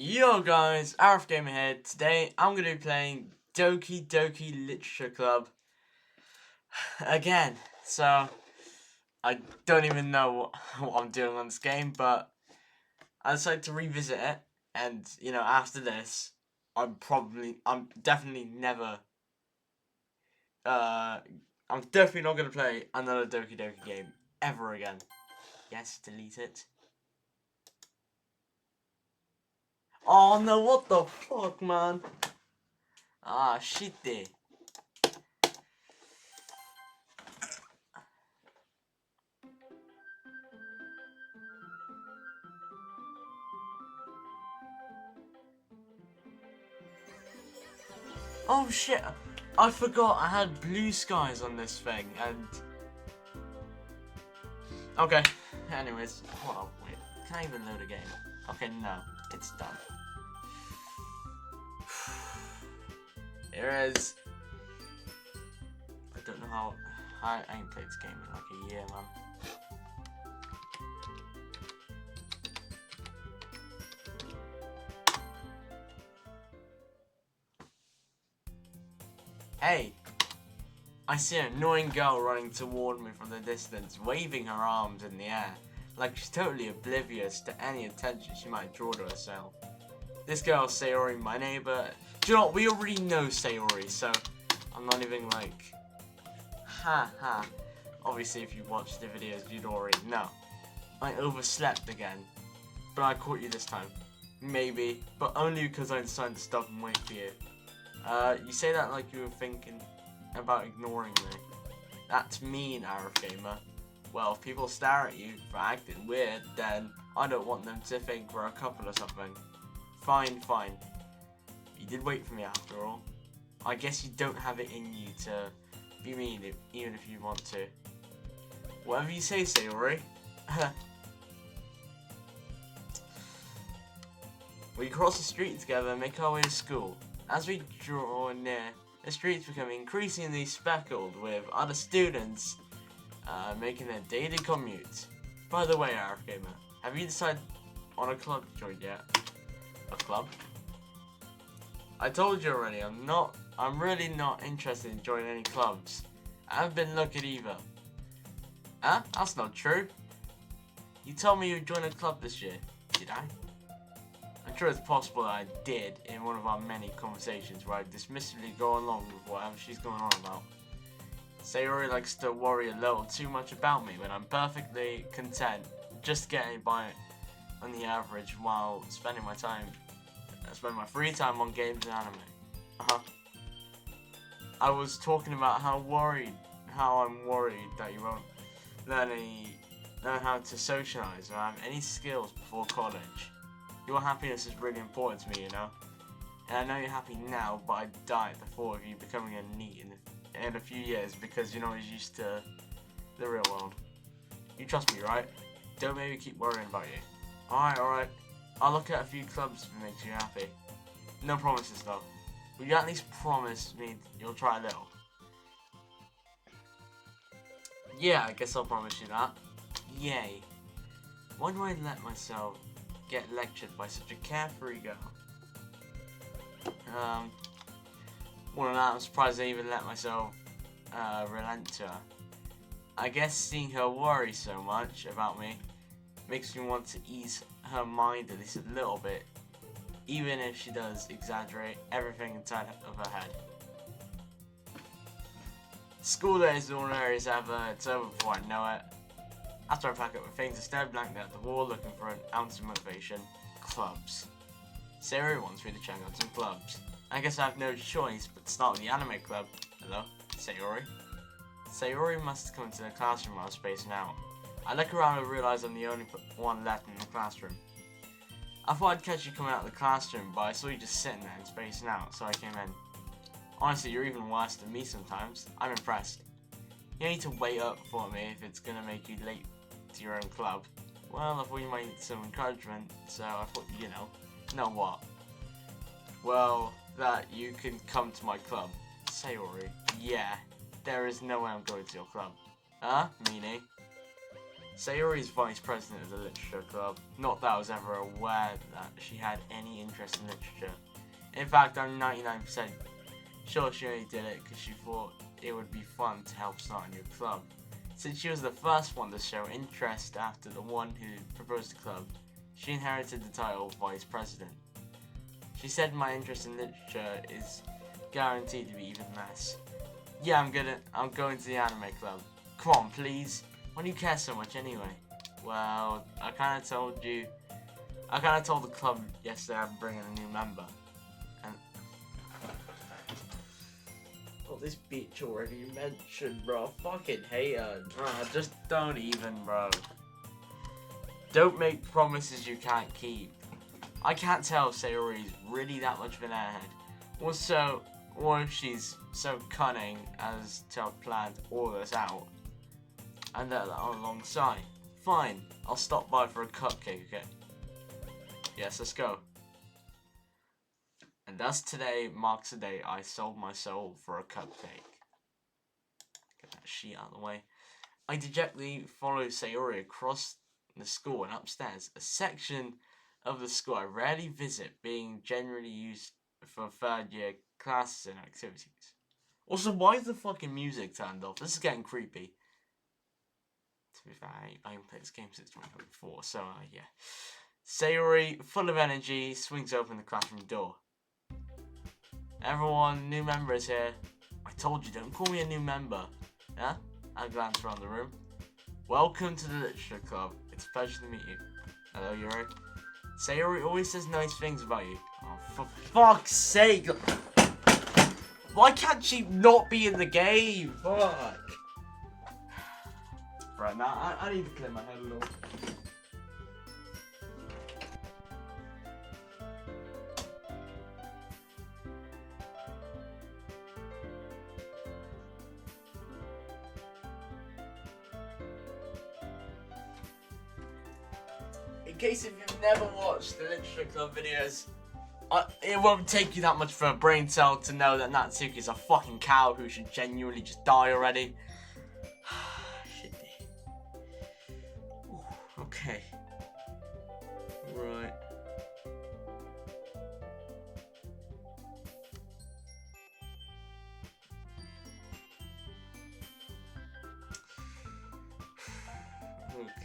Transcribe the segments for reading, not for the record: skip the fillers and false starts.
Yo guys, Arifgamer here. Today I'm going to be playing Doki Literature Club again. So I don't even know what I'm doing on this game, but I decided to revisit it. And after this, I'm definitely never. I'm definitely not going to play another Doki game ever again. Yes, delete it. Oh no! What the fuck, man? Ah, shitty. Oh shit, I forgot I had blue skies on this thing, and... Okay, anyways, hold on, wait, can I even load a game? Okay, no, it's done. Here is... I don't know how... I ain't played this game in like a year, man. Hey! I see an annoying girl running toward me from the distance, waving her arms in the air, like she's totally oblivious to any attention she might draw to herself. This girl, Sayori, my neighbor. Do you know what? We already know Sayori, so I'm not even like... Ha. Obviously, if you watched the videos, you'd already know. I overslept again, but I caught you this time. Maybe, but only because I decided to stop and wait for you. You say that like you were thinking about ignoring me. That's mean, Arifgamer. Well, if people stare at you for acting weird, then I don't want them to think we're a couple or something. Fine. You did wait for me after all. I guess you don't have it in you to be mean, even if you want to. Whatever you say, Sayori. We cross the street together and make our way to school. As we draw near, the streets become increasingly speckled with other students making their daily commute. By the way, Arifgamer, have you decided on a club to join yet? A club? I told you already, I'm really not interested in joining any clubs. I haven't been looking either. Huh? That's not true. You told me you'd join a club this year, did I? I'm sure it's possible that I did in one of our many conversations where I dismissively go along with whatever she's going on about. Sayori likes to worry a little too much about me when I'm perfectly content just getting by on the average while spending my free time on games and anime. I was talking about how I'm worried that you won't learn how to socialize or have any skills before college. Your happiness is really important to me, you know. And I know you're happy now, but I'd die at the thought of you becoming a NEET in a few years because you're not as used to the real world. You trust me, right? Don't make me keep worrying about you. Alright. I'll look at a few clubs if it makes you happy. No promises though. Will you at least promise me you'll try a little? Yeah, I guess I'll promise you that. Yay. Why do I let myself get lectured by such a carefree girl? More than that, I'm surprised I even let myself relent to her. I guess seeing her worry so much about me makes me want to ease her mind at least a little bit, even if she does exaggerate everything inside of her head. School day is ordinary as ever, it's over before I know it. After I pack up my things, I stare blankly at the wall looking for an ounce of motivation. Clubs. Sayori wants me to check out some clubs. I guess I have no choice but to start with the anime club. Hello? Sayori? Sayori must come into the classroom while I was spacing out. I look around and realise I'm the only one left in the classroom. I thought I'd catch you coming out of the classroom, but I saw you just sitting there and spacing out, so I came in. Honestly, you're even worse than me sometimes. I'm impressed. You need to wait up for me if it's gonna make you late to your own club. Well, I thought you might need some encouragement, so I thought, know what? Well, that you can come to my club. Sayori, yeah, there is no way I'm going to your club. Huh, meanie? Sayori is vice president of the literature club. Not that I was ever aware that she had any interest in literature. In fact, I'm 99% sure she only did it because she thought it would be fun to help start a new club. Since she was the first one to show interest after the one who proposed the club, she inherited the title of vice president. She said my interest in literature is guaranteed to be even less. Yeah, I'm going to the anime club. Come on, please. Why do you care so much anyway? Well, I kinda told the club yesterday I'm bringing a new member. And oh, this bitch already mentioned, bro. Fucking hate her. Just don't even, bro. Don't make promises you can't keep. I can't tell if Sayori's really that much of an airhead. Or if she's so cunning as to have planned all this out. And that alongside. Fine, I'll stop by for a cupcake, okay? Yes, let's go. And thus today marks the day I sold my soul for a cupcake. Get that sheet out of the way. I dejectedly follow Sayori across the school and upstairs, a section of the school I rarely visit, being generally used for third year classes and activities. Also, why is the fucking music turned off? This is getting creepy. To be fair, I haven't played this game since 2024, so yeah. Sayori, full of energy, swings open the classroom door. Everyone, new member is here. I told you, don't call me a new member. Yeah? I glance around the room. Welcome to the literature club. It's a pleasure to meet you. Hello, Yuri. Sayori always says nice things about you. Oh, for fuck's sake! Why can't she not be in the game? Fuck! Right now, I need to clear my head a little. In case if you've never watched the Literature Club videos, it won't take you that much for a brain cell to know that Natsuki is a fucking cow who should genuinely just die already. Shit. Ooh, okay. Right. Okay.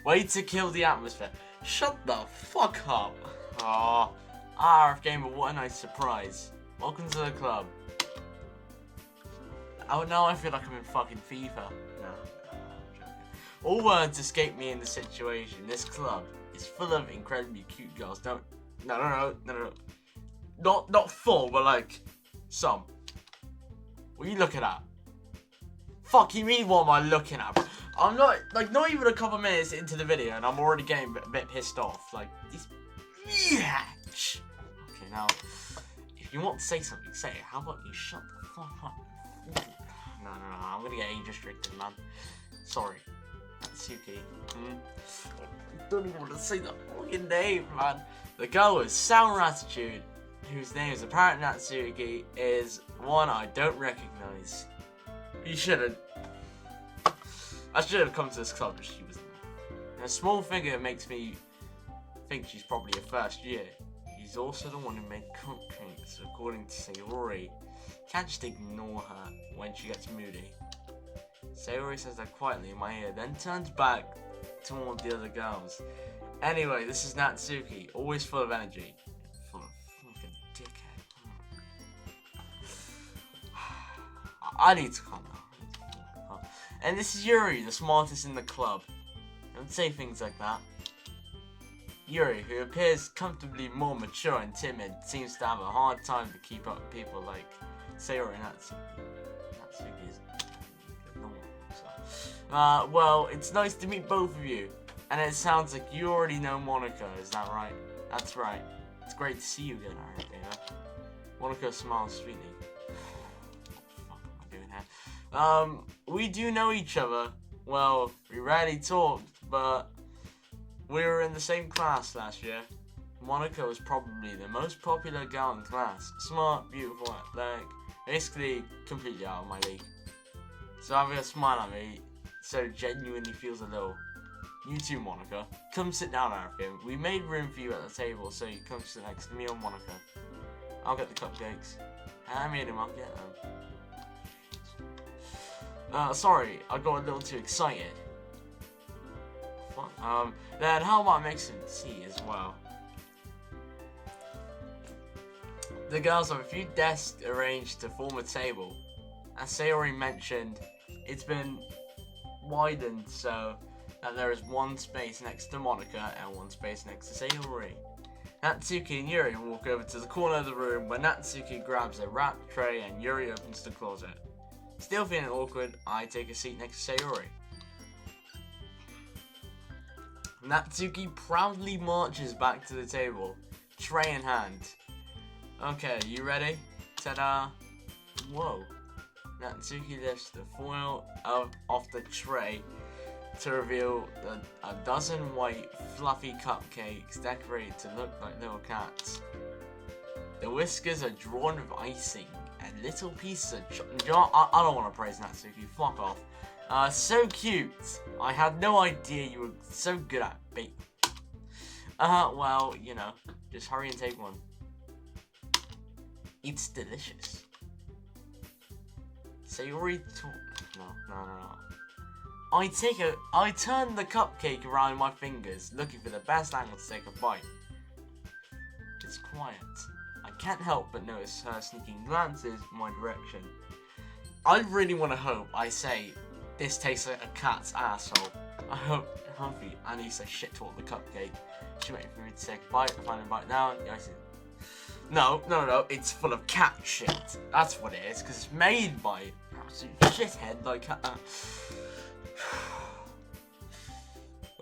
Way to kill the atmosphere. Shut the fuck up. Arifgamer, what a nice surprise. Welcome to the club. Oh, now I feel like I'm in fucking FIFA. No. All words escape me in the situation. This club is full of incredibly cute girls. No. Not full, but like, some. What are you looking at? Fuck, you mean what am I looking at? I'm not, like, not even a couple minutes into the video and I'm already getting a bit pissed off. Like, this bitch. Okay, now, if you want to say something, say it. How about you shut the fuck up? No, I'm gonna get age restricted, man. Sorry. Natsuki. I don't even want to say the fucking name, man. The girl with sour attitude, whose name is apparent Natsuki, is one I don't recognize. You shouldn't. I should have come to this club if she was there. Her small figure makes me think she's probably a first year. She's also the one who made cupcakes, according to Sayori. Can't just ignore her when she gets moody. Sayori says that quietly in my ear, then turns back toward the other girls. Anyway, this is Natsuki, always full of energy. Full of fucking dickhead. I need to calm down. And this is Yuri, the smartest in the club. Don't say things like that. Yuri, who appears comfortably more mature and timid, seems to have a hard time to keep up with people like Sayori and Natsuki. Natsuki is normal, so. Well, it's nice to meet both of you. And it sounds like you already know Monica, is that right? That's right. It's great to see you again, Arifgamer. Monica smiles sweetly. We do know each other. Well, we rarely talked, but we were in the same class last year. Monica was probably the most popular girl in class. Smart, beautiful, athletic, basically completely out of my league. So having a smile at me so genuinely feels a little. You too, Monica. Come sit down, Arifgamer. We made room for you at the table, so you come sit next to me or Monica. I'll get the cupcakes. I made him, I'll get them. Sorry, I got a little too excited. Then how about mixing tea as well? The girls have a few desks arranged to form a table. As Sayori mentioned, it's been widened so that there is one space next to Monica and one space next to Sayori. Natsuki and Yuri walk over to the corner of the room where Natsuki grabs a wrap tray and Yuri opens the closet. Still feeling awkward, I take a seat next to Sayori. Natsuki proudly marches back to the table, tray in hand. Okay, you ready? Ta-da! Whoa. Natsuki lifts the foil off the tray to reveal a dozen white, fluffy cupcakes decorated to look like little cats. The whiskers are drawn with icing and little pieces of I don't want to praise Natsuki, fuck off. So cute. I had no idea you were so good at baking. Well, you know, just hurry and take one. It's delicious. Sayori no. I turn the cupcake around my fingers, looking for the best angle to take a bite. It's quiet. I can't help but notice her sneaking glances in my direction. I really want to hope I say, this tastes like a cat's asshole. I hope Humphrey and he say shit toward the cupcake. She waiting for me to take a bite. I finally bite down. I said, no, it's full of cat shit. That's what it is, because it's made by absolute shithead like Gotta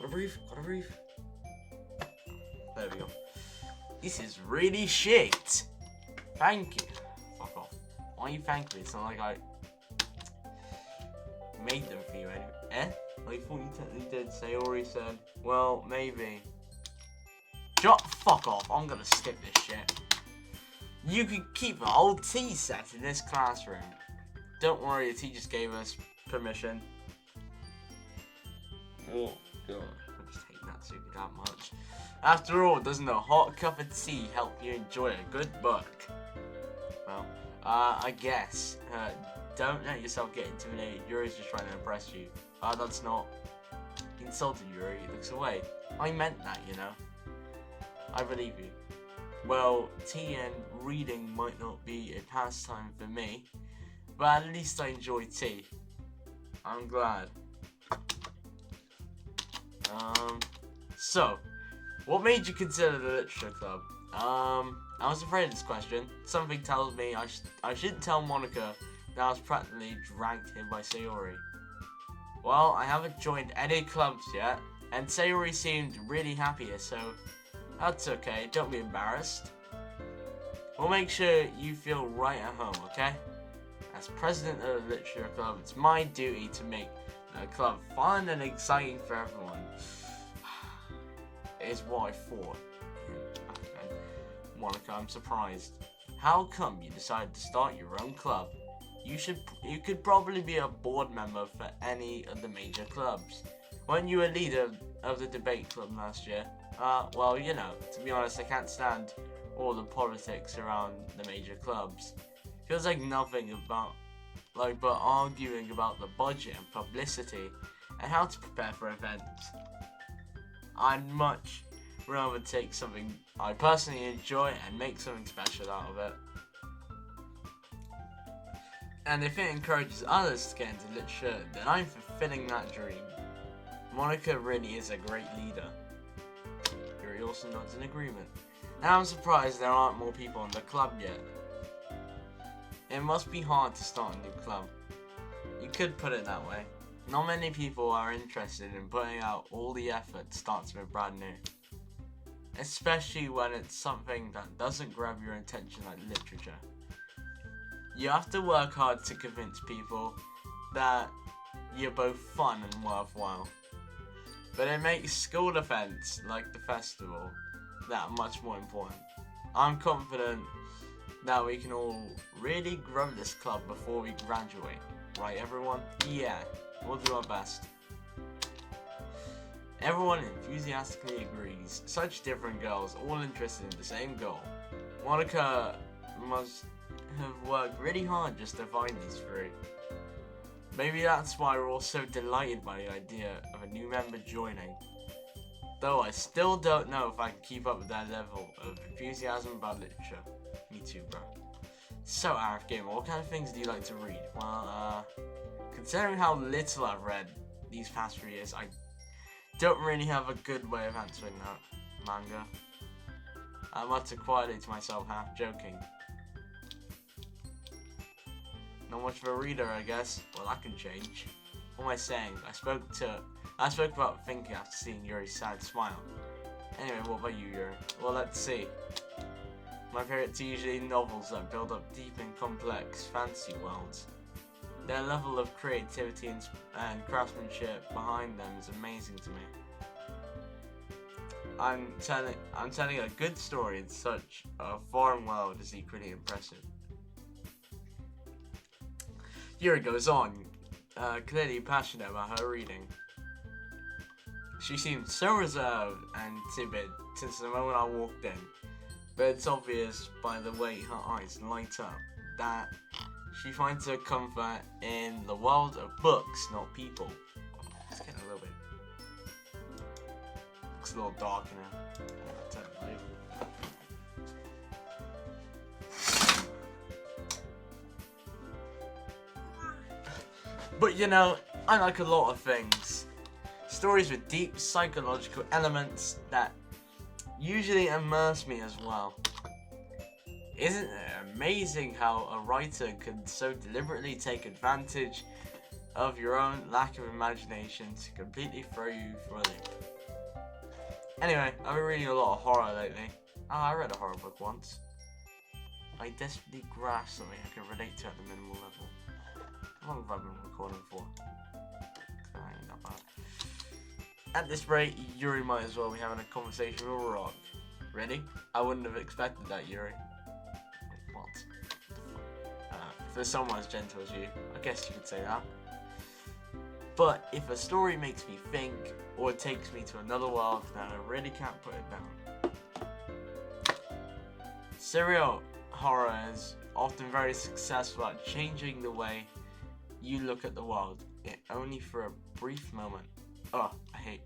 breathe. There we go. This is really shit. Thank you. Fuck off. Why you thank me? It's not like I made them for you anyway. I thought you technically did. Sayori said, well, maybe. Fuck off. I'm gonna skip this shit. You could keep the whole tea set in this classroom. Don't worry, the teachers gave us permission. Oh, God. I just hate Natsuki that much. After all, doesn't a hot cup of tea help you enjoy a good book? Well, I guess. Don't let yourself get intimidated. Yuri's just trying to impress you. That's not. He insulted Yuri. He looks away. I meant that, you know. I believe you. Well, tea and reading might not be a pastime for me, but at least I enjoy tea. I'm glad. So, what made you consider the literature club? I was afraid of this question. Something tells me I shouldn't tell Monica that I was practically dragged here by Sayori. Well, I haven't joined any clubs yet, and Sayori seemed really happy here, so that's okay, don't be embarrassed. We'll make sure you feel right at home, okay? As president of the literature club, it's my duty to make the club fun and exciting for everyone. Is what I thought. Monica, I'm surprised. How come you decided to start your own club? You could probably be a board member for any of the major clubs. Weren't you a leader of the debate club last year? Well, you know, to be honest, I can't stand all the politics around the major clubs. Feels like nothing but arguing about the budget and publicity and how to prepare for events. I'd much rather take something I personally enjoy and make something special out of it. And if it encourages others to get into literature, then I'm fulfilling that dream. Monica really is a great leader. Yuri also nods in agreement. Now I'm surprised there aren't more people in the club yet. It must be hard to start a new club. You could put it that way. Not many people are interested in putting out all the effort to start something brand new. Especially when it's something that doesn't grab your attention like literature. You have to work hard to convince people that you're both fun and worthwhile. But it makes school events like the festival that much more important. I'm confident that we can all really grow this club before we graduate. Right, everyone? Yeah, we'll do our best. Everyone enthusiastically agrees. Such different girls, all interested in the same goal. Monica must have worked really hard just to find these three. Maybe that's why we're all so delighted by the idea of a new member joining. Though I still don't know if I can keep up with that level of enthusiasm about literature. Me too, bro. So, Arifgamer, what kind of things do you like to read? Well, considering how little I've read these past 3 years, I don't really have a good way of answering that. Manga. I mutter quietly to myself, half joking. Not much of a reader, I guess. Well, that can change. What am I saying? I spoke about thinking after seeing Yuri's sad smile. Anyway, what about you, Yuri? Well, let's see. My favourites are usually novels that build up deep and complex fantasy worlds. Their level of creativity and craftsmanship behind them is amazing to me. I'm telling a good story in such a foreign world is equally impressive. Yuri goes on, clearly passionate about her reading. She seemed so reserved and timid since the moment I walked in, but it's obvious by the way her eyes light up that she finds her comfort in the world of books, not people. It's getting a little bit... looks a little dark in here. Turn the light. But you know, I like a lot of things. Stories with deep psychological elements that usually immerse me as well. Isn't it amazing how a writer can so deliberately take advantage of your own lack of imagination to completely throw you for a loop? Anyway, I've been reading a lot of horror lately. I read a horror book once. I desperately grasp something I can relate to at the minimal level. How long have I been recording for? Not bad. At this rate, Yuri might as well be having a conversation with a rock. Ready? I wouldn't have expected that, Yuri. Wait, what? For someone as gentle as you, I guess you could say that. But if a story makes me think, or takes me to another world, then I really can't put it down. Serial horror is often very successful at changing the way you look at the world, only for a brief moment. Oh, I hate...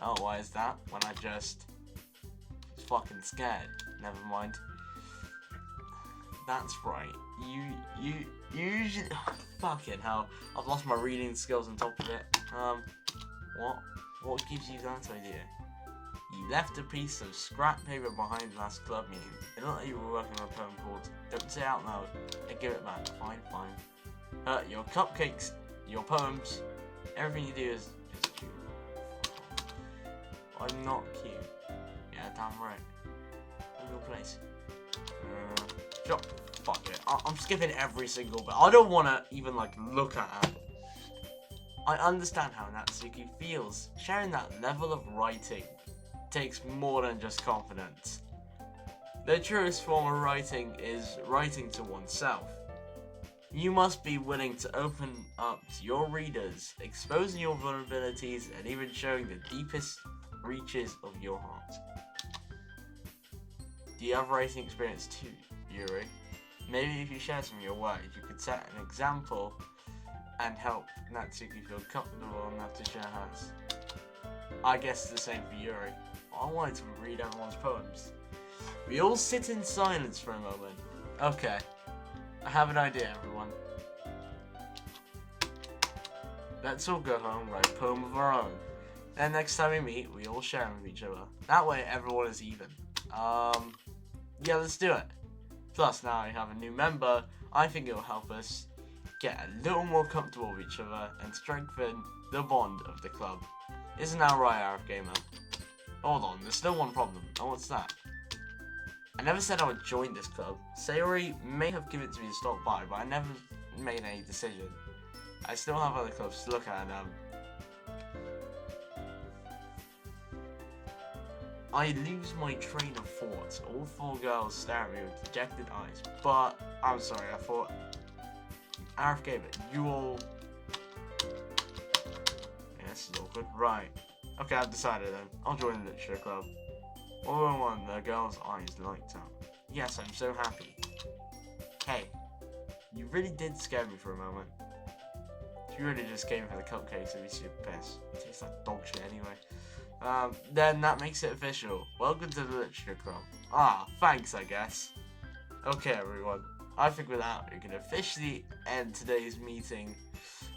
Oh, why is that? When I just fucking scared. Never mind. That's right. You usually... Fucking hell. I've lost my reading skills on top of it. What gives you that idea? You left a piece of scrap paper behind last club meeting. It looked like you were working on a poem called Don't Say Out Loud. I give it back. Fine. Your cupcakes, your poems, everything you do is cute. I'm not cute. Yeah, damn right. In your place. Sure. Fuck it. I'm skipping every single bit. I don't want to even like look at her. I understand how Natsuki feels. Sharing that level of writing takes more than just confidence. The truest form of writing is writing to oneself. You must be willing to open up to your readers, exposing your vulnerabilities and even showing the deepest reaches of your heart. Do you have writing experience too, Yuri? Maybe if you share some of your work, you could set an example and help Natsuki feel comfortable enough to share hers. I guess it's the same for Yuri. I wanted to read everyone's poems. We all sit in silence for a moment. Okay. I have an idea, everyone. Let's all go home, write a poem of our own. Then next time we meet, we all share them with each other. That way everyone is even. Yeah, let's do it. Plus, now we have a new member. I think it will help us get a little more comfortable with each other and strengthen the bond of the club. Isn't that right, Arifgamer? Hold on, there's still one problem. Oh, what's that? I never said I would join this club. Sayori may have given it to me to stop by, but I never made any decision. I still have other clubs to look at, and I lose my train of thought. All 4 girls stare at me with dejected eyes. But, I'm sorry, I thought... Arifgamer, you all... Yeah, this is awkward. Right. Okay, I've decided then. I'll join the literature club. All in one, the girl's eyes lights up. Yes, I'm so happy. Hey, you really did scare me for a moment. If you really just came for the cupcakes, it'd be super piss. It tastes like dog shit anyway. Then that makes it official. Welcome to the literature club. Ah, thanks, I guess. Okay, everyone. I think with that, we can officially end today's meeting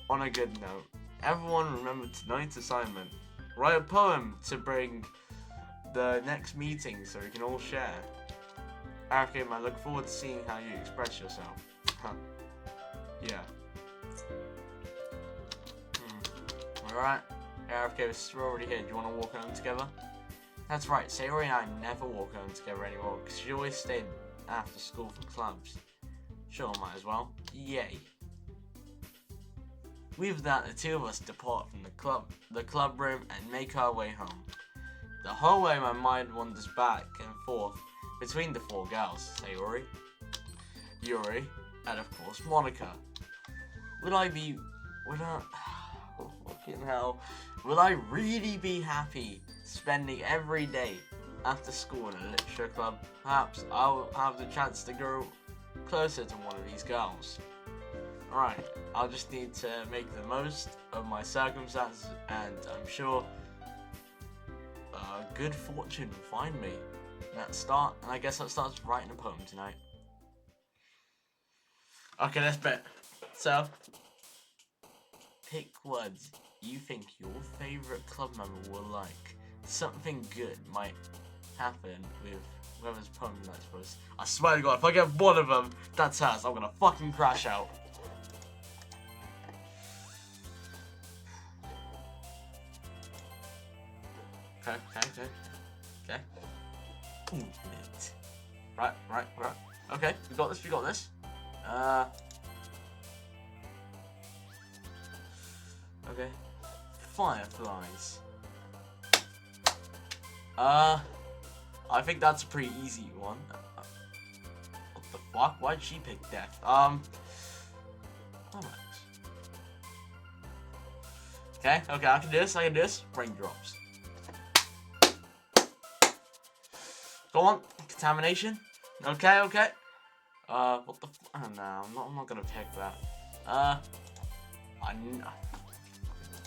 on a good note. Everyone remember tonight's assignment. Write a poem to bring the next meeting so we can all share. Arifgamer, I look forward to seeing how you express yourself. Yeah. Alright. Arifgamer, we're already here. Do you want to walk home together? That's right. Sayori and I never walk home together anymore because she always stayed after school for clubs. Sure, might as well. Yay. With that, the 2 of us depart from the club room and make our way home. The whole way my mind wanders back and forth between the 4 girls, Sayori, Yuri, and of course Monica. Fucking hell, will I really be happy spending every day after school in a literature club? Perhaps I'll have the chance to grow closer to one of these girls. Alright, I'll just need to make the most of my circumstances, and I'm sure good fortune will find me. And I guess that starts writing a poem tonight. Okay, let's bet. So, pick words you think your favourite club member will like. Something good might happen with whoever's poem tonight was. I swear to God, if I get one of them, that's hers. I'm gonna fucking crash out. Okay. Right. Okay, we got this. Okay. Fireflies. I think that's a pretty easy one. What the fuck? Why'd she pick death? Okay, I can do this. Raindrops. Go on, contamination. Okay. What the I don't know, I'm not gonna pick that.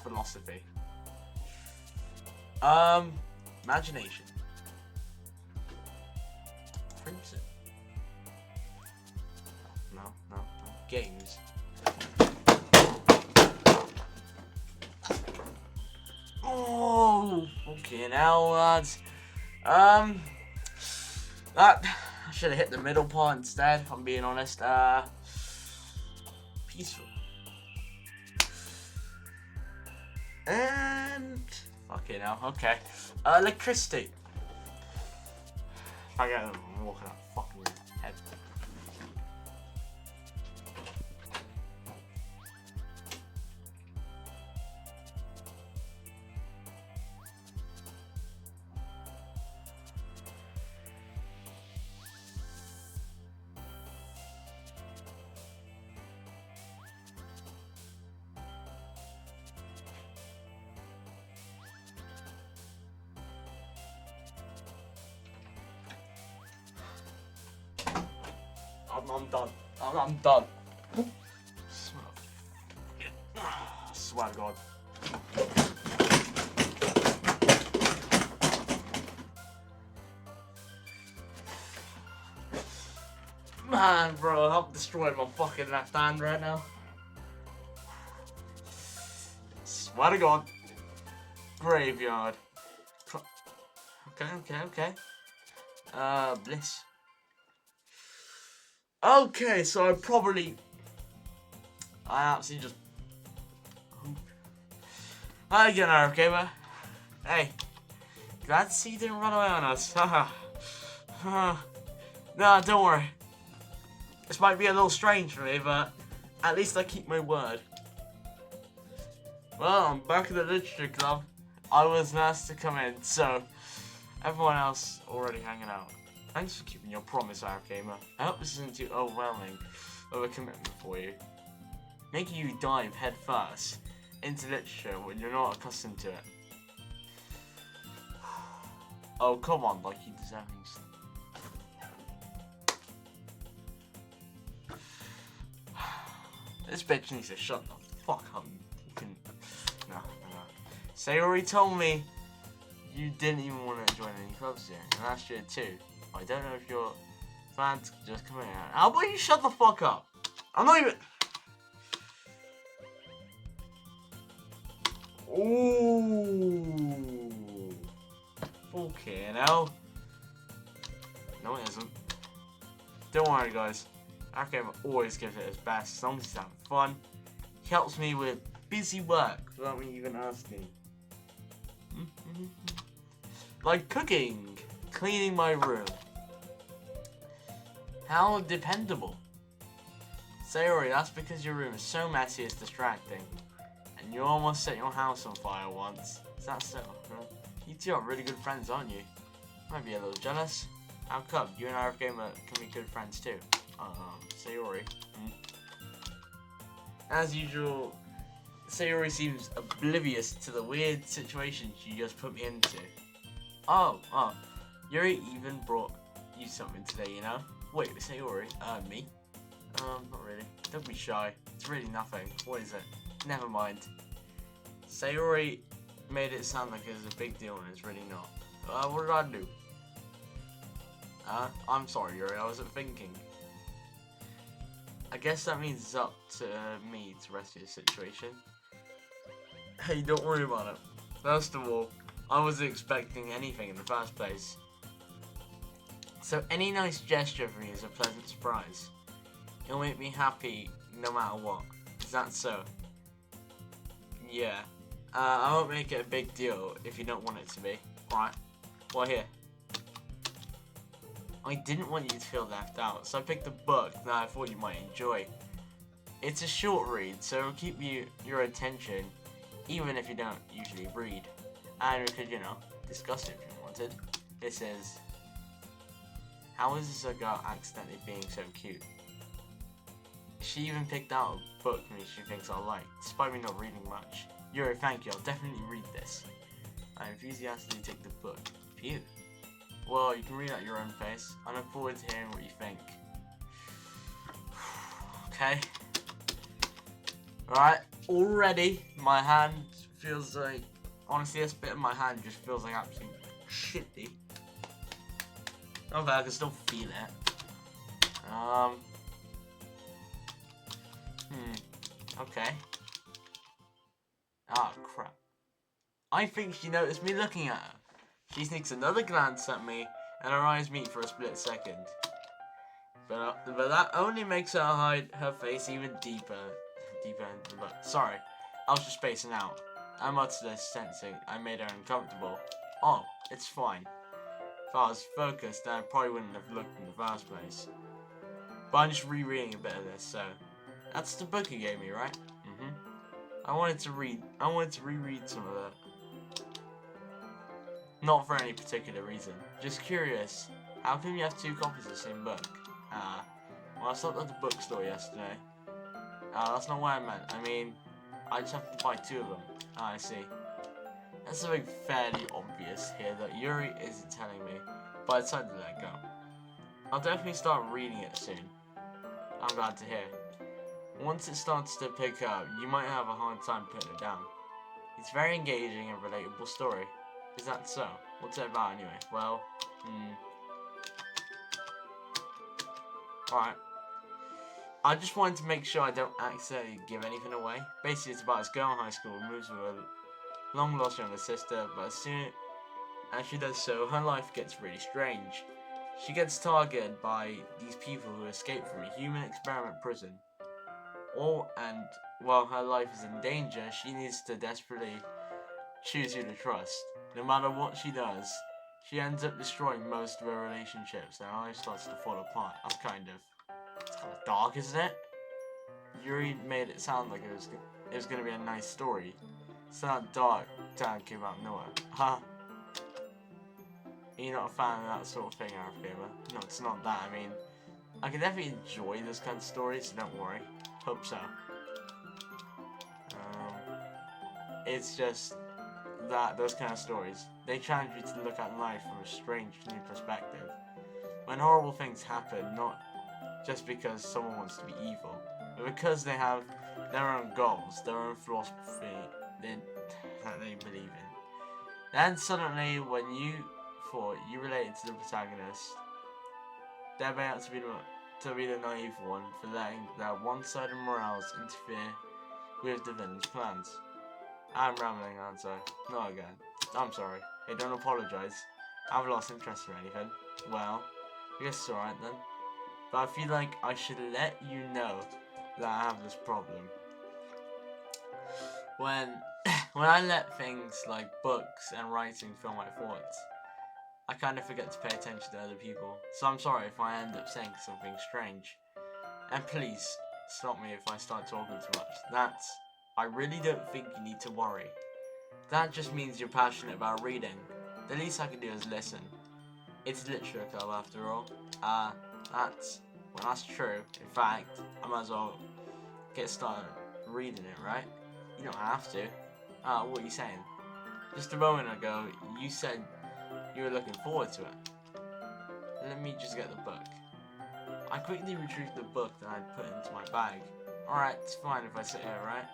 Philosophy. Imagination. Crimson. No. Games. Oh, okay, now lads. That I should have hit the middle part instead, if I'm being honest. Peaceful. And fucking hell, okay. Electricity. I got I'm walking up fucking head. I'm done. I'm done. Swear to God. Man, bro, I'm destroying my fucking left hand right now. Swear to God. Graveyard. Okay. Bliss. Okay, so I actually just... Hi again, Arifgamer. Hey, glad to see you didn't run away on us. Haha. No, don't worry. This might be a little strange for me, but at least I keep my word. Well, I'm back at the literature club. I was asked to come in, so Everyone else already hanging out. Thanks for keeping your promise, Arifgamer. I hope this isn't too overwhelming of a commitment for you. Making you dive headfirst into literature when you're not accustomed to it. Oh, come on, like you deserve things. This bitch needs to shut the fuck up. No. Sayori told me you didn't even want to join any clubs here, and last year too. I don't know if your fans just coming out. How about you shut the fuck up? I'm not even. Ooh. Okay, now. No, it isn't. Don't worry, guys. Arifgamer always gives it his best as long as he's having fun. He helps me with busy work without me even asking. Like cooking, cleaning my room. How dependable. Sayori, that's because your room is so messy it's distracting. And you almost set your house on fire once. Is that so? Huh? You two are really good friends, aren't you? Might be a little jealous. How come? You and Arifgamer can be good friends too. Sayori. As usual, Sayori seems oblivious to the weird situation she just put me into. Oh, Yuri even brought you something today, you know? Wait, Sayori, me? Not really. Don't be shy. It's really nothing. What is it? Never mind. Sayori made it sound like it was a big deal and it's really not. What did I do? I'm sorry, Yuri, I wasn't thinking. I guess that means it's up to me to rescue the situation. Hey, don't worry about it. First of all, I wasn't expecting anything in the first place. So any nice gesture for me is a pleasant surprise. It'll make me happy no matter what. Is that so? Yeah. I won't make it a big deal if you don't want it to be. Alright. Well, here. I didn't want you to feel left out, so I picked a book that I thought you might enjoy. It's a short read, so it'll keep your attention, even if you don't usually read. And we could, discuss it if you wanted. It says, how is this a girl accidentally being so cute? She even picked out a book she thinks I'll like, despite me not reading much. Yuri, thank you, I'll definitely read this. I enthusiastically take the book. Phew. Well, you can read at your own pace. I look forward to hearing what you think. Okay. Alright, already my hand feels like, honestly this bit of my hand just feels like absolute shitty. Okay, I can still feel it. Okay. Ah, crap. I think she noticed me looking at her. She sneaks another glance at me, and her eyes meet for a split second. But that only makes her hide her face even deeper into the book. Sorry, I was just spacing out. I muttered this, sensing I made her uncomfortable. Oh, it's fine. If I was focused, then I probably wouldn't have looked in the first place. But I'm just rereading a bit of this, so... That's the book you gave me, right? I wanted to reread some of that. Not for any particular reason. Just curious. How come you have two copies of the same book? Well, I stopped at the bookstore yesterday. That's not what I meant. I mean, I just have to buy two of them. I see. That's something fairly obvious here that Yuri isn't telling me, but I decided to let go. I'll definitely start reading it soon. I'm glad to hear. Once it starts to pick up, you might have a hard time putting it down. It's a very engaging and relatable story. Is that so? What's it about anyway? Well, Alright. I just wanted to make sure I don't accidentally give anything away. Basically, it's about this girl in high school who moves with a long-lost younger sister, but as soon as she does so, her life gets really strange. She gets targeted by these people who escape from a human experiment prison. And while her life is in danger, she needs to desperately choose who to trust. No matter what she does, she ends up destroying most of her relationships, and her life starts to fall apart. It's kind of dark, isn't it? Yuri made it sound like it was going to be a nice story. So that dark town came out of nowhere. Ha! You're not a fan of that sort of thing, Arifgamer? No, it's not that. I mean, I can definitely enjoy this kind of stories, so don't worry. Hope so. It's just that those kind of stories, they challenge you to look at life from a strange new perspective. When horrible things happen, not just because someone wants to be evil, but because they have their own goals, their own philosophy that they believe in. Then suddenly, when you thought you related to the protagonist, they're about to be the naive one for letting their one-sided morals interfere with the villain's plans. I'm rambling, aren't I? Not again. I'm sorry. Hey, don't apologise. I've lost interest or anything. Well, I guess it's alright then. But I feel like I should let you know that I have this problem. When I let things like books and writing fill my thoughts, I kind of forget to pay attention to other people. So I'm sorry if I end up saying something strange. And please, stop me if I start talking too much. I really don't think you need to worry. That just means you're passionate about reading. The least I can do is listen. It's literature club after all. That's true. In fact, I might as well get started reading it, right? You don't have to. What are you saying? Just a moment ago, you said you were looking forward to it. Let me just get the book. I quickly retrieved the book that I'd put into my bag. Alright, it's fine if I sit here, right?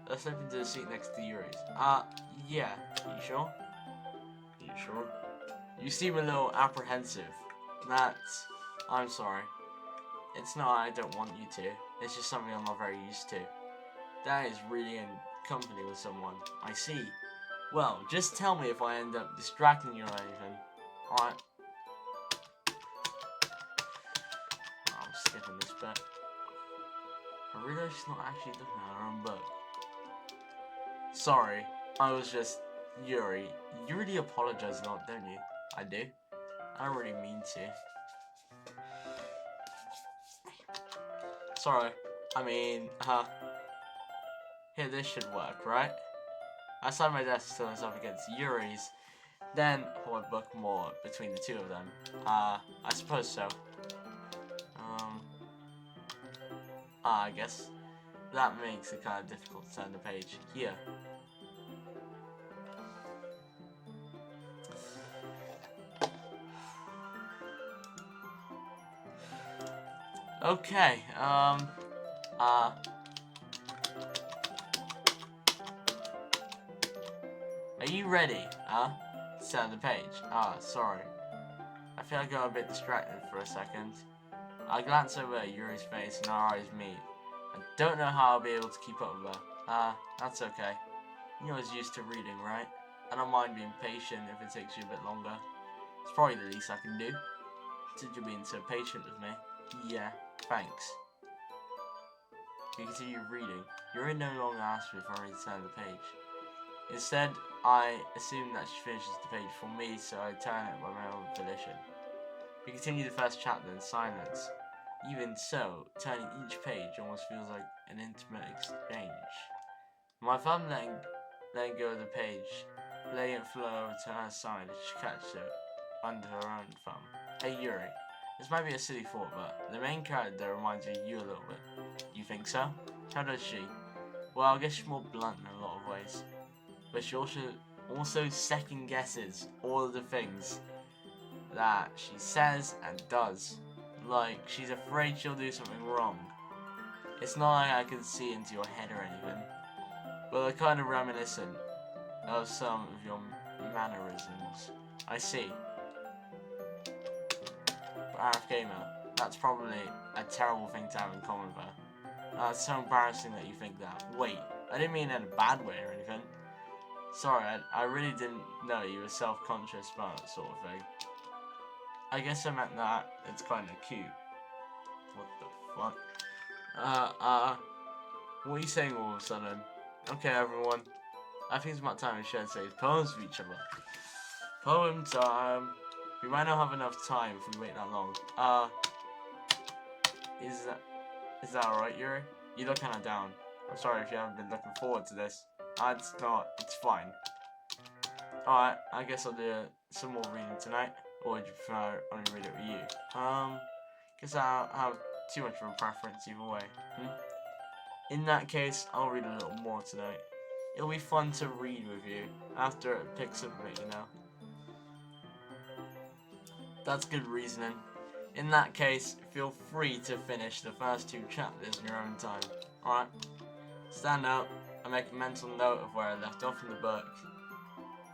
Let's slip into the seat next to Yuri's. Yeah. You sure? You sure? You seem a little apprehensive. I'm sorry. It's not I don't want you to. It's just something I'm not very used to. That is really in company with someone. I see. Well, just tell me if I end up distracting you or anything. Alright. I'm skipping this bit. I realize she's not actually looking at her own book. Sorry, I was just... Yuri, you really apologize a lot, don't you? I do. I don't really mean to. Sorry. I mean, here, this should work, right? I sat my desk to myself against Yuri's, then hold a book more between the two of them. I suppose so. I guess that makes it kind of difficult to turn the page. Here. Okay, are you ready, to turn the page? Sorry. I feel like I got a bit distracted for a second. I glance over at Yuri's face and our eyes meet. I don't know how I'll be able to keep up with her. That's okay. You're always used to reading, right? I don't mind being patient if it takes you a bit longer. It's probably the least I can do. Since you're being so patient with me. Yeah, thanks. You continue reading. Yuri no longer asks me if I return the page. Instead, I assume that she finishes the page for me, so I turn it by my own volition. We continue the first chapter in silence. Even so, turning each page almost feels like an intimate exchange. My thumb letting go of the page, letting it flow over to her side as she catches it under her own thumb. Hey Yuri, this might be a silly thought, but the main character reminds me of you a little bit. You think so? How does she? Well, I guess she's more blunt in a lot of ways. But she also second guesses all of the things that she says and does. Like, she's afraid she'll do something wrong. It's not like I can see into your head or anything, but they're kind of reminiscent of some of your mannerisms. I see. But Arifgamer, that's probably a terrible thing to have in common with her. It's so embarrassing that you think that. Wait, I didn't mean it in a bad way or anything. Sorry, I really didn't know you were self-conscious about that sort of thing. I guess I meant that it's kind of cute. What the fuck? What are you saying all of a sudden? Okay, everyone. I think it's about time we shared safe poems with each other. Poem time. We might not have enough time if we wait that long. Is that alright, Yuri? You look kinda down. I'm sorry if you haven't been looking forward to this. It's not. It's fine. Alright, I guess I'll do some more reading tonight. Or would you prefer only read it with you? Guess I don't have too much of a preference either way. In that case, I'll read a little more tonight. It'll be fun to read with you after it picks up a bit, you know. That's good reasoning. In that case, feel free to finish the first 2 chapters in your own time. Alright? Stand up and make a mental note of where I left off in the book.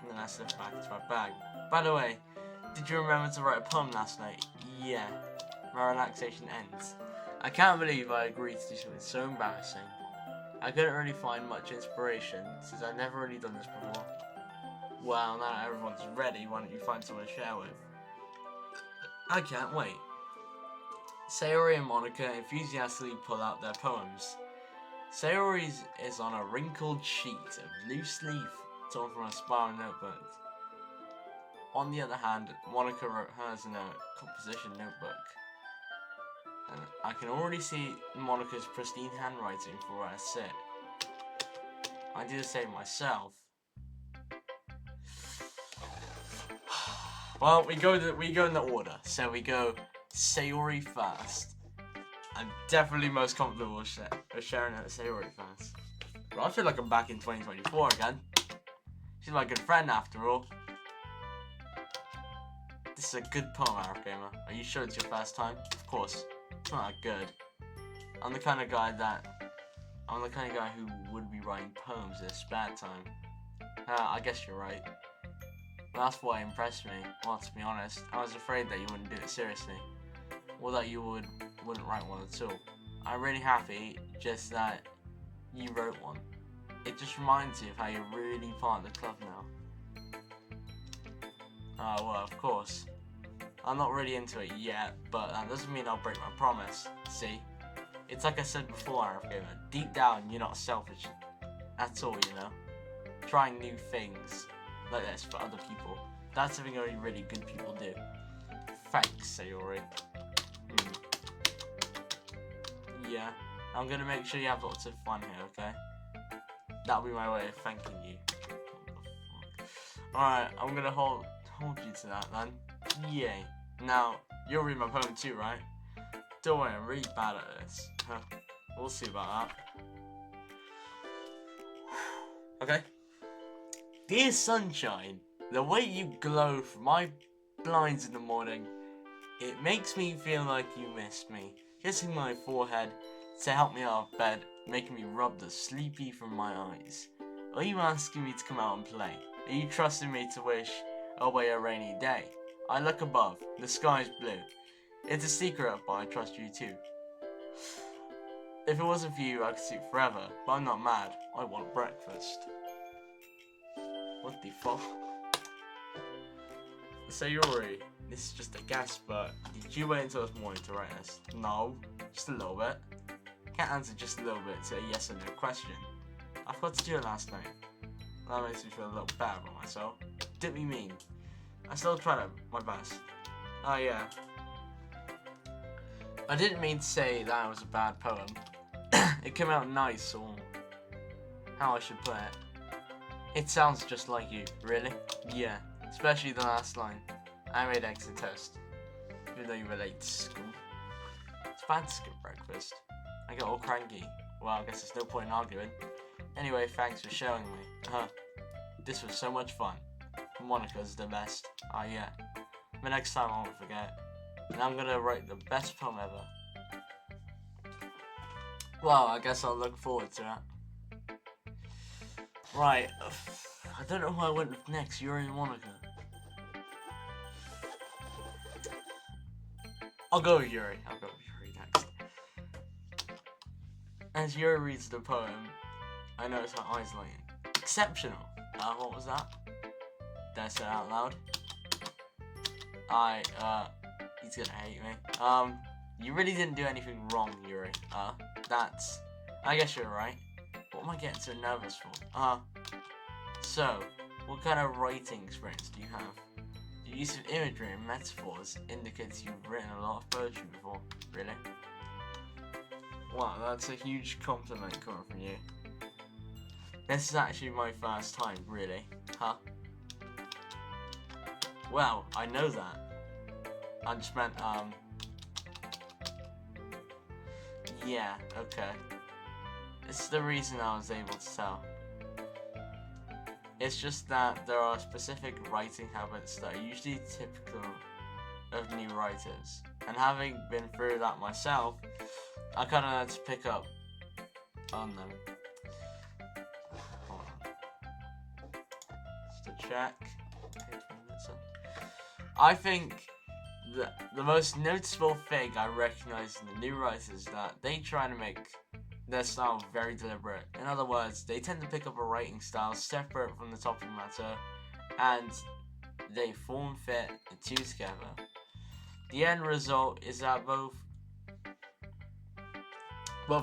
And then I slip back into my bag. By the way, did you remember to write a poem last night? Yeah. My relaxation ends. I can't believe I agreed to do something so embarrassing. I couldn't really find much inspiration since I've never really done this before. Well, now that everyone's ready, why don't you find someone to share with? I can't wait. Sayori and Monica enthusiastically pull out their poems. Sayori is on a wrinkled sheet of loose leaf torn from a spiral notebook. On the other hand, Monica wrote hers in a composition notebook. And I can already see Monica's pristine handwriting for where I sit. I do the same myself. Well, we go in the order. So we go Sayori first. I'm definitely most comfortable with sharing it with Sayori first. But I feel like I'm back in 2024 again. She's my good friend after all. This is a good poem, Arifgamer. Are you sure it's your first time? Of course. It's not that good. I'm the kind of guy who would be writing poems in his spare time. I guess you're right. That's what impressed me. Well, to be honest, I was afraid that you wouldn't do it seriously, or that you wouldn't write one at all. I'm really happy just that you wrote one. It just reminds you of how you're really part of the club now. Well, of course. I'm not really into it yet, but that doesn't mean I'll break my promise. See? It's like I said before, Arifgamer. Deep down, you're not selfish at all, you know? Trying new things like this for other people. That's something only really good people do. Thanks, Sayori. Yeah, I'm gonna make sure you have lots of fun here, okay? That'll be my way of thanking you. Alright, I'm gonna hold you to that then. Yay. Now, you'll read my poem too, right? Don't worry, I'm really bad at this. We'll see about that. Okay. Dear sunshine, the way you glow from my blinds in the morning, it makes me feel like you missed me. Kissing my forehead to help me out of bed, making me rub the sleepy from my eyes. Are you asking me to come out and play? Are you trusting me to wish away a rainy day? I look above, the sky's blue. It's a secret, but I trust you too. If it wasn't for you, I could sleep forever, but I'm not mad. I want breakfast. What the fuck? Sayori, this is just a guess, but did you wait until this morning to write this? No, just a little bit. Can't answer just a little bit to a yes or no question. I forgot to do it last night. That makes me feel a little better about myself. Didn't be mean. I still tried my best. Oh yeah. I didn't mean to say that it was a bad poem. It came out nice, or how I should put it. It sounds just like you. Really? Yeah. Especially the last line. I made eggs and toast. Even though you were late to school. It's bad to skip breakfast. I got all cranky. Well, I guess there's no point in arguing. Anyway, thanks for showing me. This was so much fun. Monica's the best. Oh yeah. But next time I won't forget. And I'm gonna write the best poem ever. Well, I guess I'll look forward to that. Right. I don't know who I went with next, Yuri and Monica. I'll go with Yuri. I'll go with Yuri next. As Yuri reads the poem, I notice her eyes lighten. Exceptional. What was that? Did I say it out loud? He's gonna hate me. You really didn't do anything wrong, Yuri. I guess you're right. What am I getting so nervous for? So, what kind of writing experience do you have? The use of imagery and metaphors indicates you've written a lot of poetry before. Really? Wow, that's a huge compliment coming from you. This is actually my first time, really. Well, I know that. I just meant, yeah, okay. It's the reason I was able to tell. It's just that there are specific writing habits that are usually typical of new writers. And having been through that myself, I kind of had to pick up on them. Hold on. Just to check. I think the most noticeable thing I recognize in the new writers is that they try to make their style very deliberate. In other words, they tend to pick up a writing style separate from the topic matter, and they form fit the two together. The end result is that both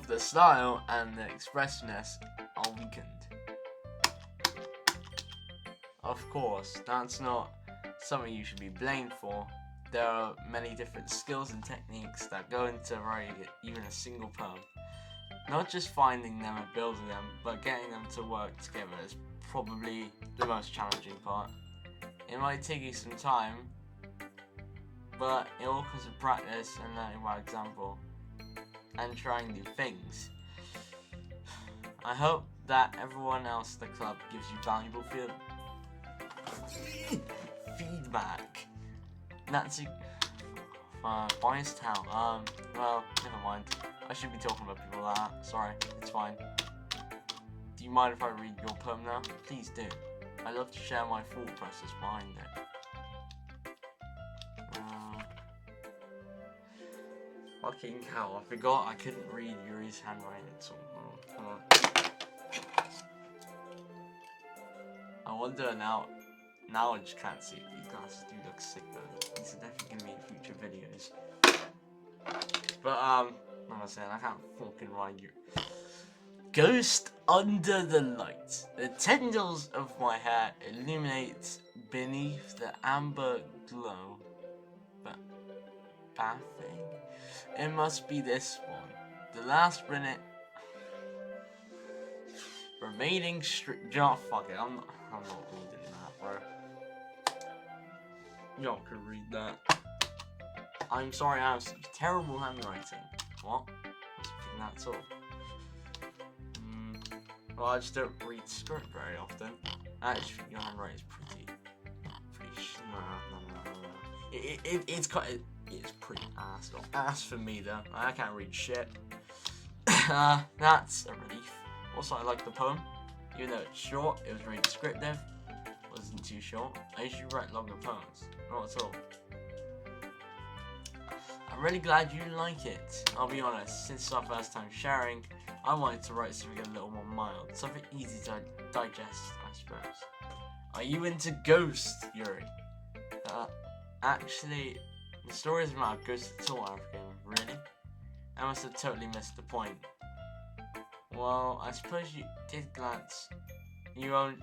the style and the expressiveness are weakened. Of course, that's not something you should be blamed for. There are many different skills and techniques that go into writing even a single poem. Not just finding them and building them, but getting them to work together is probably the most challenging part. It might take you some time, but it all comes with practice and learning by example, and trying new things. I hope that everyone else in the club gives you valuable feedback. That's a biased town. Well, never mind. I should be talking about people like that. Sorry, it's fine. Do you mind if I read your poem now? Please do. I love to share my thought process behind it. Fucking hell, I forgot I couldn't read Yuri's handwriting, so come on. I wonder now I just can't see it. These glasses do look sick though. These are definitely gonna be in future videos. But like I said, I can't fucking write you. Ghost under the light. The tendrils of my hair illuminate beneath the amber glow. But bathing? It must be this one. The last remaining John, fuck it. I'm not reading that, bro. Y'all could read that. I'm sorry, I have such terrible handwriting. What? I wasn't thinking that at all. Well, I just don't read script very often. I just think your handwriting is pretty It's pretty ass. Not ass for me though. I can't read shit. That's a relief. Also, I like the poem. Even though it's short, it was really descriptive. Wasn't too short. I usually write longer poems. Not at all. I'm really glad you like it. I'll be honest, since it's our first time sharing, I wanted to write something a little more mild. Something easy to digest, I suppose. Are you into ghosts, Yuri? Actually, the story isn't about ghosts at all, Arifgamer. Really? I must have totally missed the point. Well, I suppose you did glance. You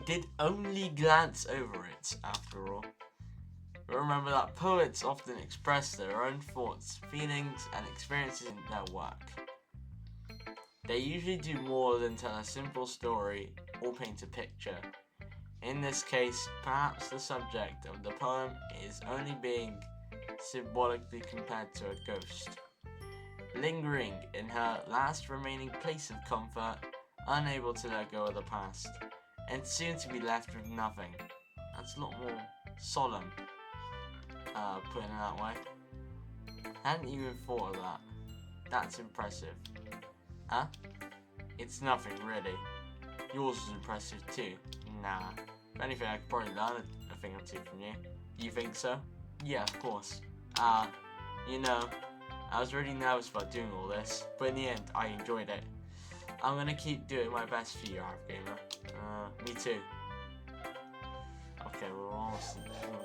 did only glance over it, after all. But remember that poets often express their own thoughts, feelings, and experiences in their work. They usually do more than tell a simple story or paint a picture. In this case, perhaps the subject of the poem is only being symbolically compared to a ghost, lingering in her last remaining place of comfort, unable to let go of the past, and soon to be left with nothing. That's a lot more solemn, putting it that way. Hadn't even thought of that. That's impressive. Huh? It's nothing, really. Yours was impressive too. Nah. If anything, I could probably learn a thing or two from you. You think so? Yeah, of course. You know, I was really nervous about doing all this, but in the end, I enjoyed it. I'm gonna keep doing my best for you, Arifgamer. Me too. Okay, we're almost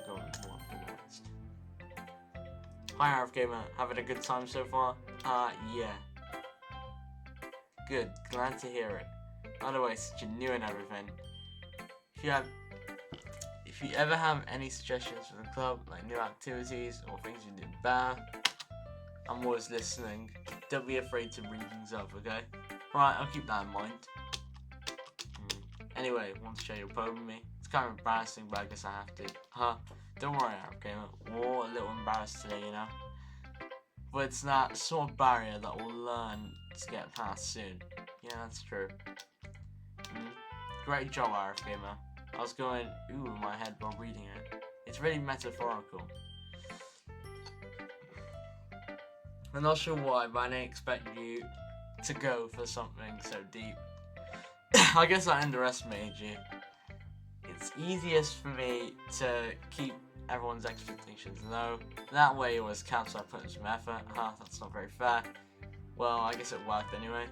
going to next. Hi, Arifgamer. Having a good time so far? Yeah. Good. Glad to hear it. By the way, since you're new and everything, if you ever have any suggestions for the club, like new activities or things you did bad, I'm always listening. Don't be afraid to bring things up, okay? Right, I'll keep that in mind. Anyway, want to share your poem with me? It's kind of embarrassing, but I guess I have to. Don't worry, Arifgamer. We're all a little embarrassed today, you know? But it's that sort of barrier that we'll learn to get past soon. Yeah, that's true. Great job, Arifgamer. I was going ooh in my head while reading it. It's really metaphorical. I'm not sure why, but I didn't expect you to go for something so deep. I guess I underestimated you. It's easiest for me to keep everyone's expectations low. That way it was counts I put in some effort. That's not very fair. Well, I guess it worked anyway.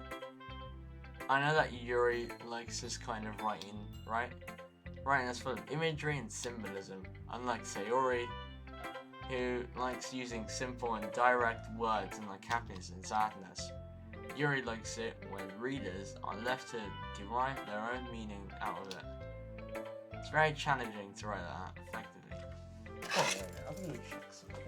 I know that Yuri likes this kind of writing, right? Writing that's full of imagery and symbolism, unlike Sayori, who likes using simple and direct words like happiness and sadness. Yuri likes it when readers are left to derive their own meaning out of it. It's very challenging to write that effectively. Oh, yeah, I'm gonna check something.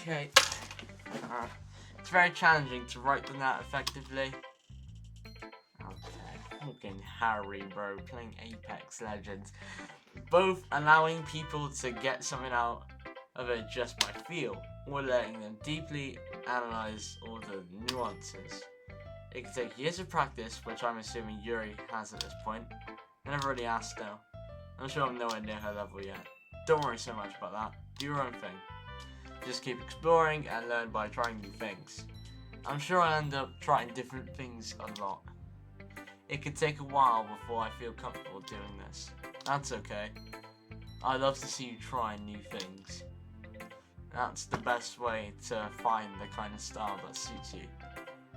Okay. It's very challenging to write them out effectively. Okay, fucking Harry, bro, playing Apex Legends. Both allowing people to get something out of it just by feel, or letting them deeply analyze all the nuances. It can take years of practice, which I'm assuming Yuri has at this point. I never really asked though. I'm sure I'm nowhere near her level yet. Don't worry so much about that. Do your own thing. Just keep exploring and learn by trying new things. I'm sure I'll end up trying different things a lot. It could take a while before I feel comfortable doing this. That's okay. I love to see you trying new things. That's the best way to find the kind of style that suits you.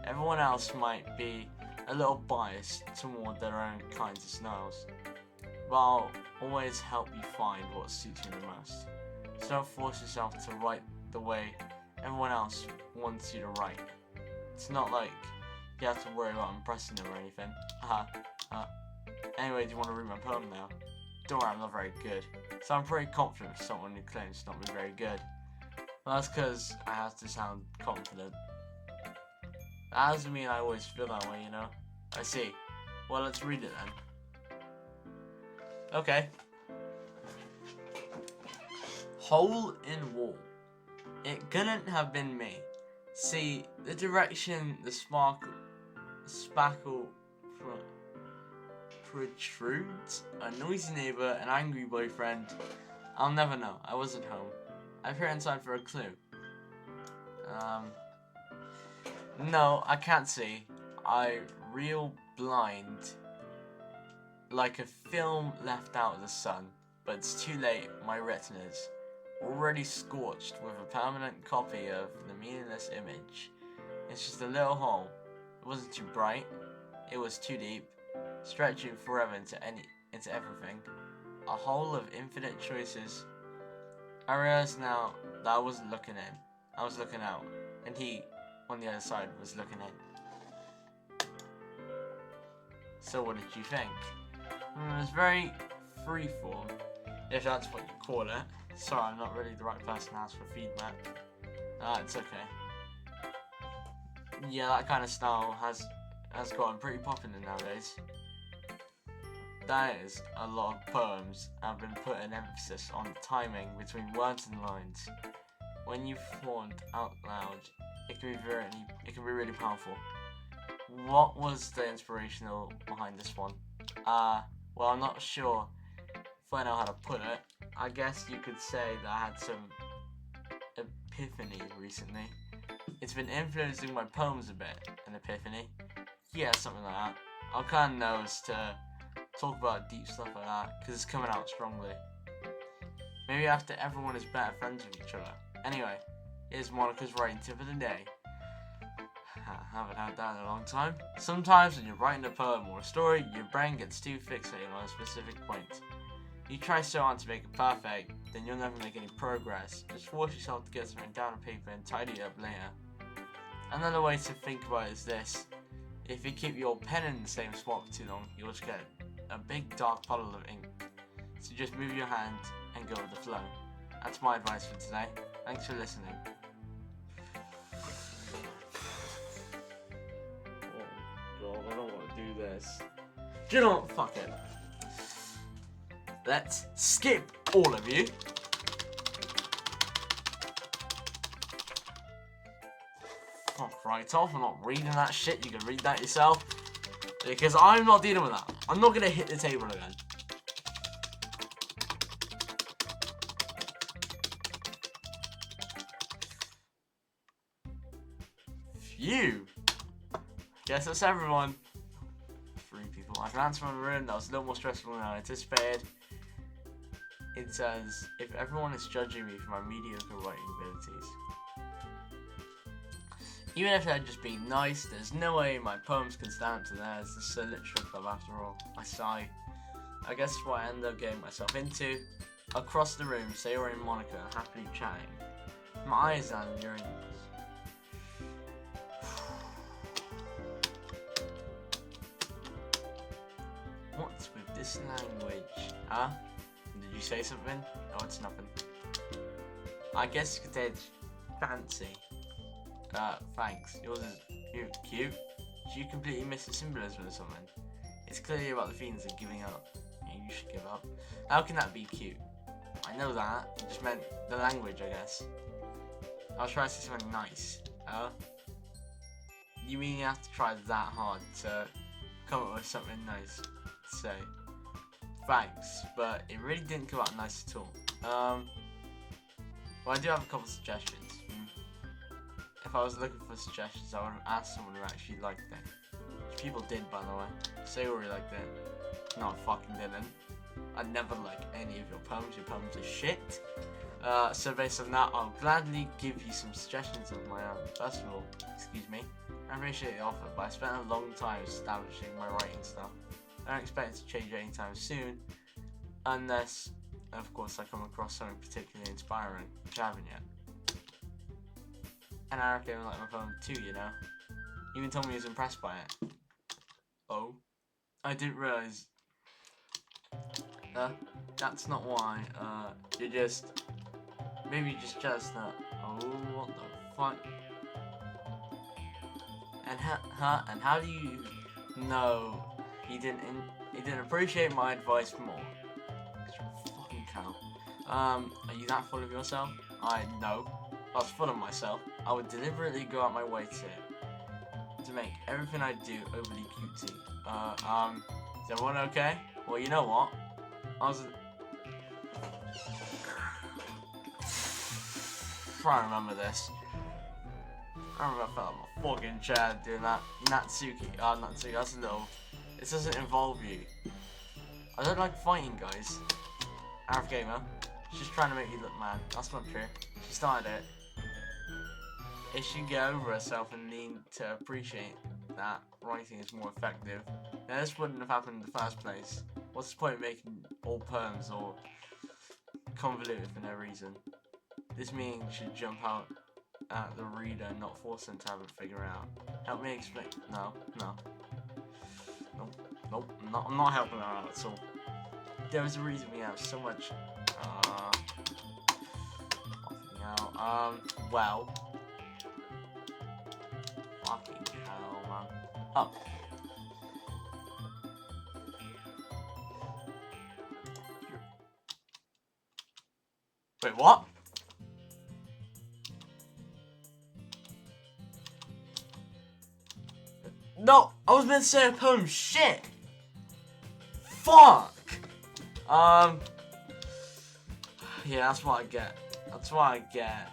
Everyone else might be a little biased toward their own kinds of styles, but I'll always help you find what suits you the most. So don't force yourself to write the way everyone else wants you to write. It's not like you have to worry about impressing them or anything. Anyway, do you want to read my poem now? Don't worry, I'm not very good. So I'm pretty confident for someone who claims to not be very good. Well, that's because I have to sound confident. That doesn't mean I always feel that way, you know? I see. Well, let's read it then. Okay. Hole in wall. It couldn't have been me. See, the direction the spackle protrudes, a noisy neighbor, an angry boyfriend. I'll never know. I wasn't home. I peer inside for a clue. No, I can't see. I real blind. Like a film left out of the sun. But it's too late, my retinas. Already scorched with a permanent copy of the meaningless image. It's just a little hole. It wasn't too bright. It was too deep. Stretching forever into everything. A hole of infinite choices. I realize now that I wasn't looking in. I was looking out. And he, on the other side, was looking in. So what did you think? It was very freeform, if that's what you call it. Sorry, I'm not really the right person to ask for feedback. It's okay. Yeah, that kind of style has gotten pretty popular nowadays. That is, a lot of poems have been put an emphasis on the timing between words and lines. When you flaunt out loud, it can be really powerful. What was the inspirational behind this one? Well, I'm not sure if I know how to put it. I guess you could say that I had some epiphany recently. It's been influencing my poems a bit, an epiphany. Yeah, something like that. I'm kind of nervous to talk about deep stuff like that, because it's coming out strongly. Maybe after everyone is better friends with each other. Anyway, here's Monica's writing tip of the day. I haven't had that in a long time. Sometimes when you're writing a poem or a story, your brain gets too fixated on a specific point. You try so hard to make it perfect, then you'll never make any progress. Just force yourself to get something down on paper and tidy it up later. Another way to think about it is this. If you keep your pen in the same spot for too long, you'll just get a big dark puddle of ink. So just move your hand and go with the flow. That's my advice for today. Thanks for listening. Oh god, I don't want to do this. Do you know what? Fuck it. Let's skip all of you. Fuck right off, I'm not reading that shit, you can read that yourself. Because I'm not dealing with that. I'm not gonna hit the table again. Phew. Guess that's everyone. 3 people. I can answer on the room, that was a little more stressful than I anticipated. It says, if everyone is judging me for my mediocre writing abilities. Even if they're just being nice, there's no way my poems can stand up to theirs. This is a literature club after all. I sigh. I guess what I ended up getting myself into. Across the room, Sayori and Monica are happily chatting. My eyes down and you're in. What's with this language? Huh? Did you say something? Oh, it's nothing. I guess you could say it's fancy. Thanks. Yours is cute. Did you completely miss the symbolism or something? It's clearly about the feelings of giving up. Yeah, you should give up. How can that be cute? I know that. It just meant the language, I guess. I was trying to say something nice. You mean you have to try that hard to come up with something nice to say? Thanks, but it really didn't come out nice at all. Well, I do have a couple of suggestions. If I was looking for suggestions, I would have asked someone who actually liked it. Which people did, by the way. Sayori liked it. No, I fucking didn't. I never like any of your poems. Your poems are shit. So based on that, I'll gladly give you some suggestions of my own. First of all, excuse me, I appreciate the offer, but I spent a long time establishing my writing style. I don't expect it to change anytime soon, unless, of course, I come across something particularly inspiring, which I haven't yet. And Arifgamer liked my poem too, you know. He even told me he was impressed by it. Oh? I didn't realise. That's not why. You're just... Maybe you're just jealous that... Oh, what the fuck? And how do you know he didn't appreciate my advice more? 'Cause you're a fucking cow. Are you that full of yourself? No. I was full of myself. I would deliberately go out my way to make everything I do overly cutesy. Is everyone okay? Well, you know what? I trying to remember this. I remember I fell on my fucking chair doing that. Natsuki. Natsuki, that's a little... This doesn't involve you. I don't like fighting, guys. Arifgamer. She's just trying to make me look mad. That's not true. She started it. If she can get over herself and learn to appreciate that writing is more effective, then this wouldn't have happened in the first place. What's the point of making all poems or convoluted for no reason? This meaning should jump out at the reader and not force them to have it figure out. Help me explain. Nope, I'm not helping her out at all. There is a reason we have so much. Well. Fucking hell, man. Oh. Wait, what? No, I was meant to say a poem. Shit. Fuck. Yeah, that's what I get. That's what I get.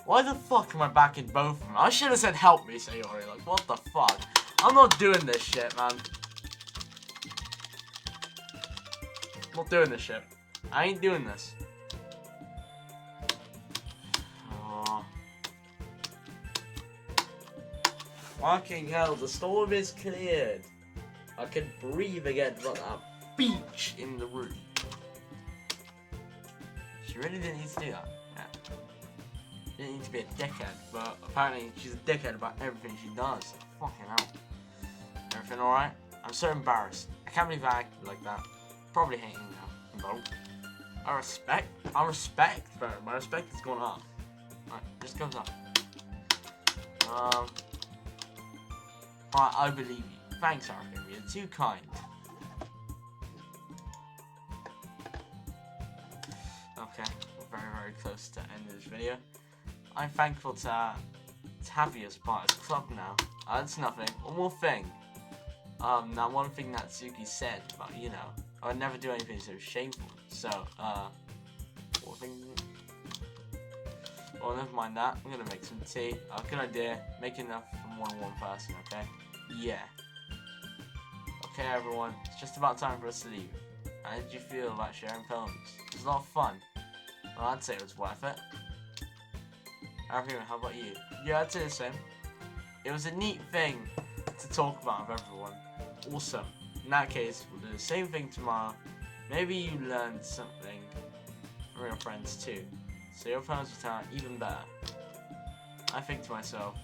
Why the fuck am I backing both of them? I should have said help me, Sayori. Like, what the fuck? I'm not doing this shit, man. I'm not doing this shit. I ain't doing this. Oh. Fucking hell, the storm is cleared. I could breathe again about that beach in the room. She really didn't need to do that. Yeah. She didn't need to be a dickhead, but apparently she's a dickhead about everything she does. Fucking hell. Everything alright? I'm so embarrassed. I can't believe I acted like that. Probably hating now. No. I respect, bro. My respect is going up. Alright, just goes up. Alright, I believe you. Thanks, Arifgamer. You're too kind. Okay, we're very, very close to the end of this video. I'm thankful to have you as part of this club now. That's nothing. One more thing. Now one thing that Suki said about, you know, I would never do anything so shameful. So, what thing? Well, never mind that. I'm gonna make some tea. Good idea. Make enough for more than one person, okay? Yeah. Okay, everyone. It's just about time for us to leave. How did you feel about sharing poems? It was a lot of fun. Well, I'd say it was worth it. Arifgamer, how about you? Yeah, I'd say the same. It was a neat thing to talk about with everyone. Awesome. In that case, we'll do the same thing tomorrow. Maybe you learned something from your friends too, so your poems will turn out even better. I think to myself,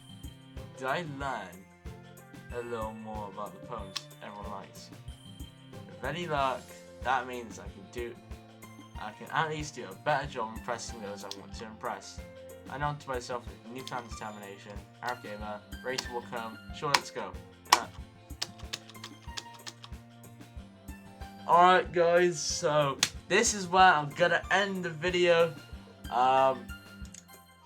did I learn a little more about the poems everyone likes? With any luck, that means I can at least do a better job impressing those I want to impress. I know to myself with newfound determination. Arifgamer, ready to walk home. Sure, let's go. Alright guys, so this is where I'm gonna end the video. Because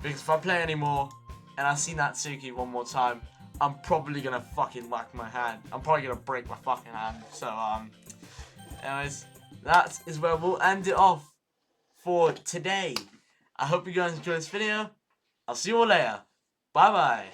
if I play anymore and I see Natsuki one more time, I'm probably gonna fucking whack my hand. I'm probably gonna break my fucking hand. So anyways, that is where we'll end it off for today. I hope you guys enjoyed this video. I'll see you all later. Bye bye.